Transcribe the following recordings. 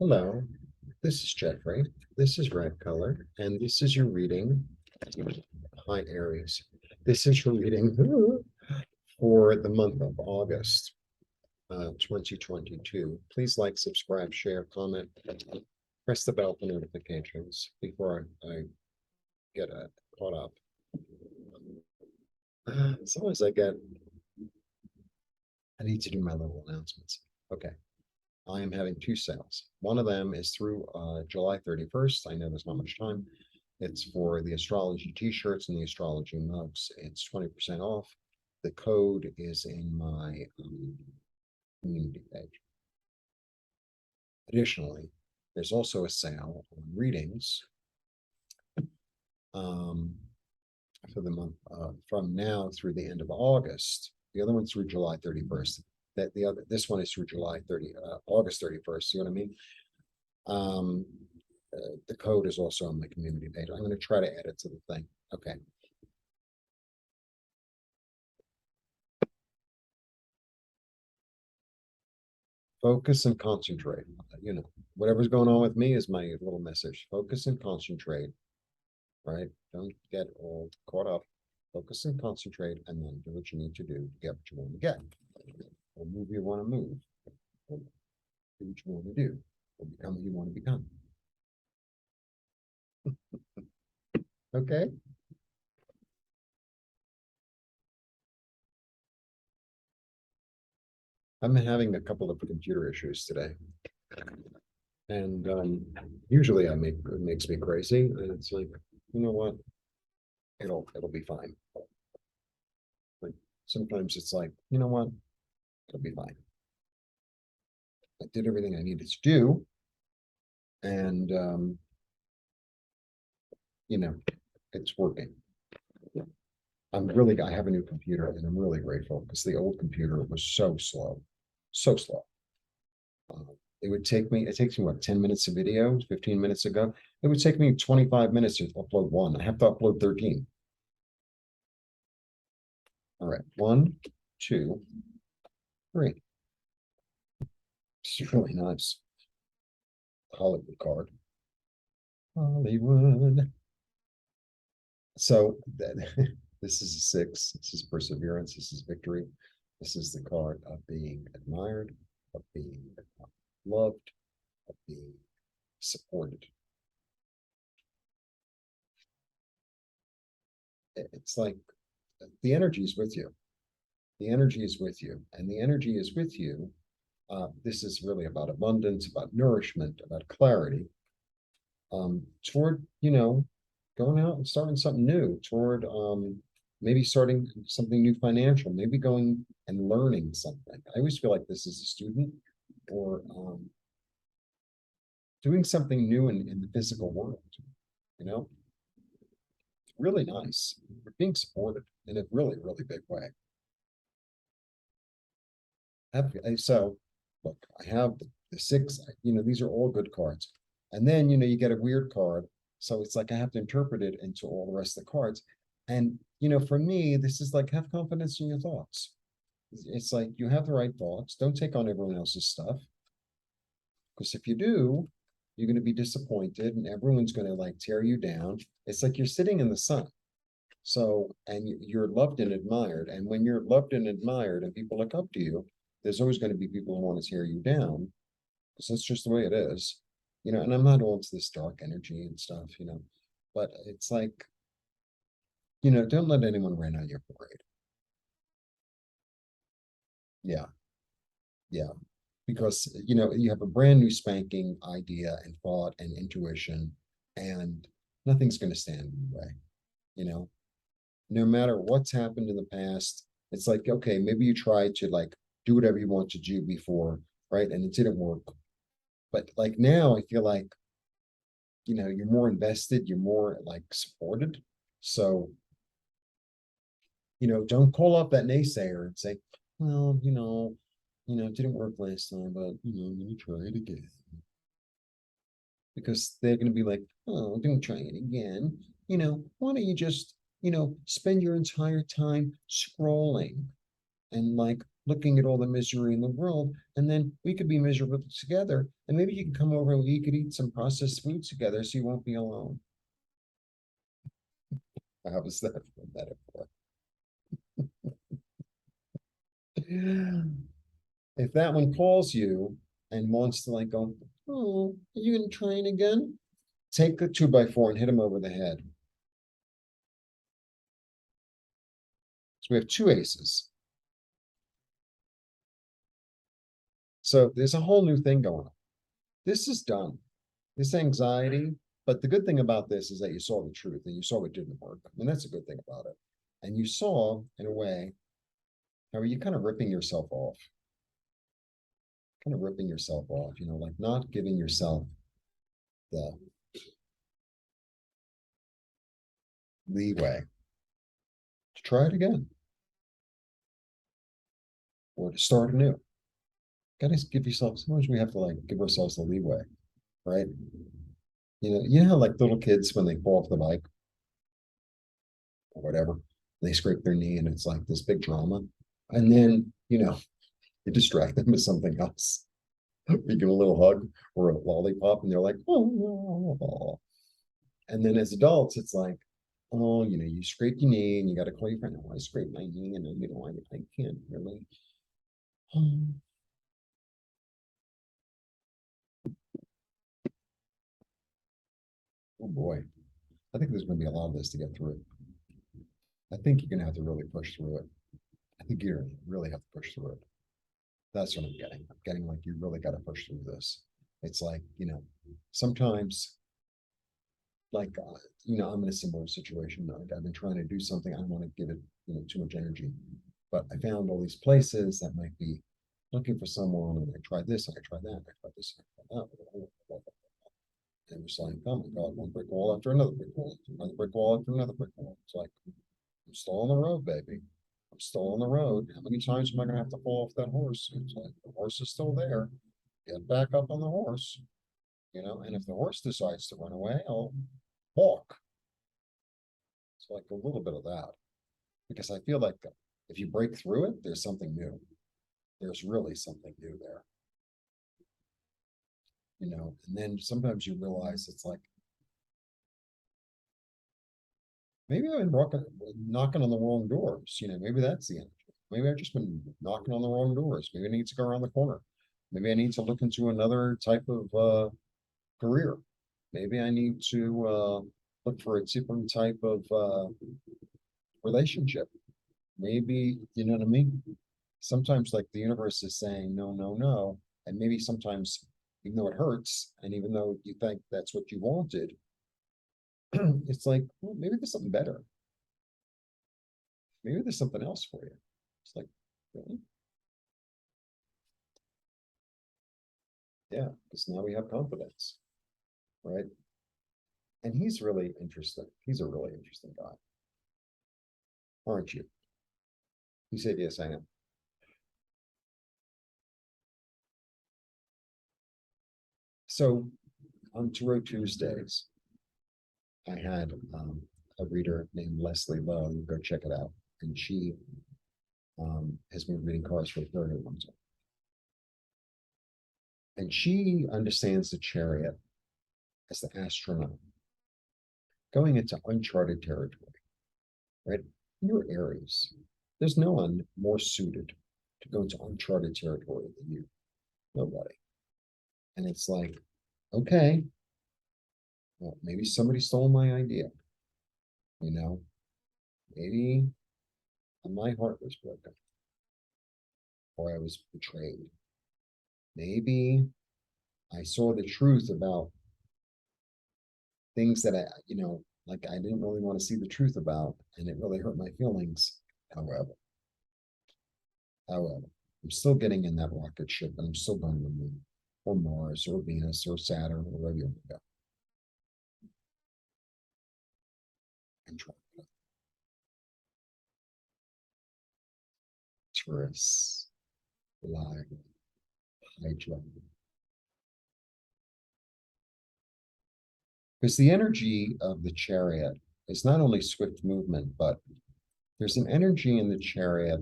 Hello, this is Jeffrey. This is Ripecolor, and this is your reading. Hi, Aries. This is your reading for the month of August, 2022. Please like, subscribe, share, comment, press the bell for notifications before I get caught up. As long as I need to do my little announcements. Okay. I am having two sales. One of them is through July 31st. I know there's not much time. It's for the astrology t-shirts and the astrology mugs. It's 20% off. The code is in my community page. Additionally, there's also a sale on readings for the month from now through the end of August. The other one's through July 31st. This one is through August 31st. See what I mean? The code is also on my community page. I'm going to try to add it to the thing. Okay. Focus and concentrate. Whatever's going on with me is my little message. Focus and concentrate, right? Don't get all caught up. Focus and concentrate, and then do what you need to do to get what you want to get. Or move you want to move. Or do what you want to do. Or become what you want to become. Okay? I'm having a couple of computer issues today. And usually it makes me crazy. And it's like, you know what? It'll be fine. But sometimes it's like, you know what? It'll be fine. I did everything I needed to do. And it's working. I have a new computer and I'm really grateful because the old computer was so slow. So slow. It takes me what, 10 minutes of video, 15 minutes ago. It would take me 25 minutes to upload one. I have to upload 13. All right, 1, 2, 3. It's really nice. Hollywood card. Hollywood. So this is a 6. This is perseverance. This is victory. This is the card of being admired, of being loved, of being supported. It's like the energy is with you. The energy is with you, and the energy is with you. This is really about abundance, about nourishment, about clarity, toward, going out and starting something new, toward maybe starting something new financial, maybe going and learning something. I always feel like this as a student or doing something new in the physical world, you know, it's really nice. We're being supported in a really, really big way. So look, I have the 6, these are all good cards. And then, you get a weird card. So it's like I have to interpret it into all the rest of the cards. And, for me, this is like have confidence in your thoughts. It's like you have the right thoughts. Don't take on everyone else's stuff. Because if you do, you're going to be disappointed and everyone's going to like tear you down. It's like you're sitting in the sun. So, and you're loved and admired. And when you're loved and admired and people look up to you, there's always going to be people who want to tear you down because that's just the way it is, and I'm not all into this dark energy and stuff, but it's like, don't let anyone rain on your parade. Yeah, yeah, because, you have a brand new spanking idea and thought and intuition, and nothing's going to stand in the way, no matter what's happened in the past. It's like, okay, maybe you tried to like do whatever you want to do before, right? And it didn't work. But like now, I feel like, you're more invested, you're more like supported. So, don't call up that naysayer and say, well, it didn't work last time, but I'm gonna try it again. Because they're gonna be like, oh, I'm gonna try it again. Why don't you just, spend your entire time scrolling and like looking at all the misery in the world, and then we could be miserable together, and maybe you can come over and we could eat some processed food together so you won't be alone. How was that for a metaphor? If that one calls you and wants to like go, oh, are you gonna try it again? Take the 2x4 and hit him over the head. So we have two aces. So there's a whole new thing going on. This is done. This anxiety, but the good thing about this is that you saw the truth and you saw it didn't work. I mean, that's a good thing about it. And you saw, in a way, how are you kind of ripping yourself off? Kind of ripping yourself off, like not giving yourself the leeway to try it again or to start anew. Gotta give yourself, sometimes we have to like give ourselves the leeway, right? You know how like little kids when they fall off the bike or whatever, they scrape their knee and it's like this big drama. And then, you distract them with something else. You give them a little hug or a lollipop and they're like, oh. And then as adults, it's like, oh, you scrape your knee and you got to call your friend. Oh, I scraped my knee and I can't really. Oh boy, I think there's going to be a lot of this to get through. I think you're going to have to really push through it. I think you really have to push through it. That's what I'm getting. I'm getting like you really got to push through this. It's like, sometimes like, I'm in a similar situation. Like I've been trying to do something. I don't want to give it, too much energy. But I found all these places that might be looking for someone, and I tried this, and I tried that, and I tried this, and I tried that. And it's like, oh my God, one brick wall after another brick wall, another brick wall after another brick wall. It's like, I'm still on the road, baby. I'm still on the road. How many times am I gonna have to fall off that horse? It's like the horse is still there. Get back up on the horse, and if the horse decides to run away, I'll walk. It's like a little bit of that. Because I feel like if you break through it, there's something new. There's really something new there. And then sometimes you realize it's like, maybe I've been knocking on the wrong doors. Maybe that's the energy. Maybe I've just been knocking on the wrong doors. Maybe I need to go around the corner. Maybe I need to look into another type of career. Maybe I need to look for a different type of relationship. Maybe, you know what I mean? Sometimes like the universe is saying no, no, no. And maybe sometimes, even though it hurts, and even though you think that's what you wanted, it's like, well, maybe there's something better. Maybe there's something else for you. It's like, really? Yeah, because now we have confidence, right? And he's really interesting. He's a really interesting guy. Aren't you? He said, yes, I am. So on Tarot Tuesdays, I had a reader named Leslie Lowe. You go check it out. And she has been reading cards for a very long time. And she understands the Chariot as the astronaut going into uncharted territory, right? You're Aries. There's no one more suited to go into uncharted territory than you. Nobody. And it's like, okay, well, maybe somebody stole my idea. Maybe my heart was broken or I was betrayed. Maybe I saw the truth about things that like I didn't really want to see the truth about, and it really hurt my feelings. However, I'm still getting in that rocket ship and I'm still going to the moon or Mars or Venus or Saturn or wherever you want to go. And try it. Taurus, Live, Hydra. Because the energy of the Chariot is not only swift movement, but there's an energy in the Chariot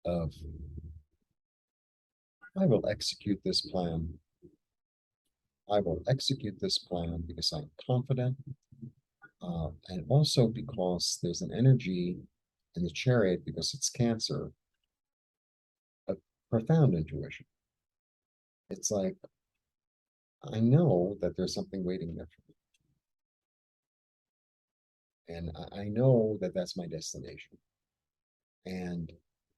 of I will execute this plan. I will execute this plan because I'm confident, and also because there's an energy in the chariot because it's Cancer, a profound intuition. It's like, I know that there's something waiting there for me. And I know that that's my destination. And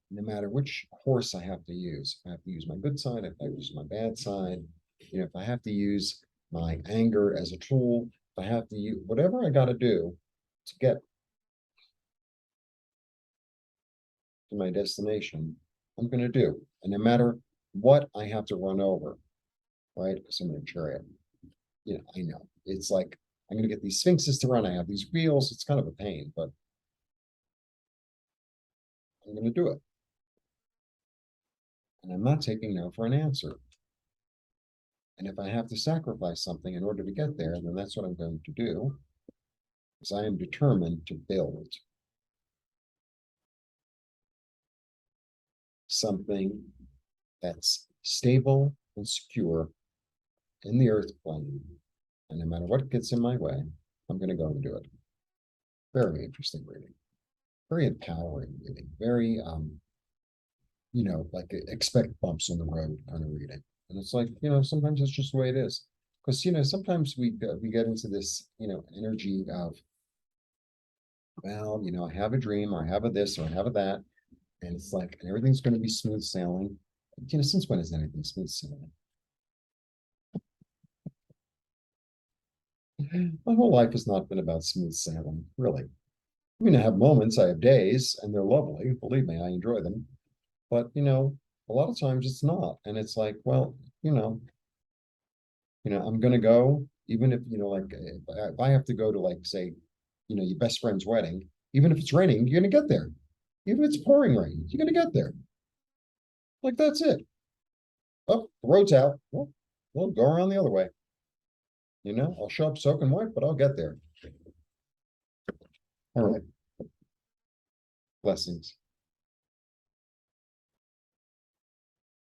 no matter which horse I have to use, if I have to use my good side, if I use my bad side, if I have to use my anger as a tool, if I have to use whatever I got to do to get to my destination, I'm going to do. And no matter what I have to run over, right? Because I'm in a chariot, I know it's like I'm going to get these sphinxes to run. I have these wheels. It's kind of a pain, but I'm going to do it. And I'm not taking no for an answer. And if I have to sacrifice something in order to get there, then that's what I'm going to do, because I am determined to build something that's stable and secure in the earth plane. And no matter what gets in my way, I'm going to go and do it. Very interesting reading. Very empowering reading. Very, like expect bumps on the road kind of reading. And it's like, sometimes it's just the way it is. Because, sometimes we get into this, energy of, well, I have a dream, or I have a this, or I have a that. And it's like, and everything's going to be smooth sailing. Since when is anything smooth sailing? My whole life has not been about smooth sailing, really. I mean, I have moments, I have days, and they're lovely. Believe me, I enjoy them. But, a lot of times it's not. And it's like, well, I'm gonna go, even if, like if I have to go to like, say, your best friend's wedding, even if it's raining, you're gonna get there. Even if it's pouring rain, you're gonna get there. Like that's it. Oh, the road's out. Well, we'll go around the other way. I'll show up soaking wet, but I'll get there. All right. Blessings.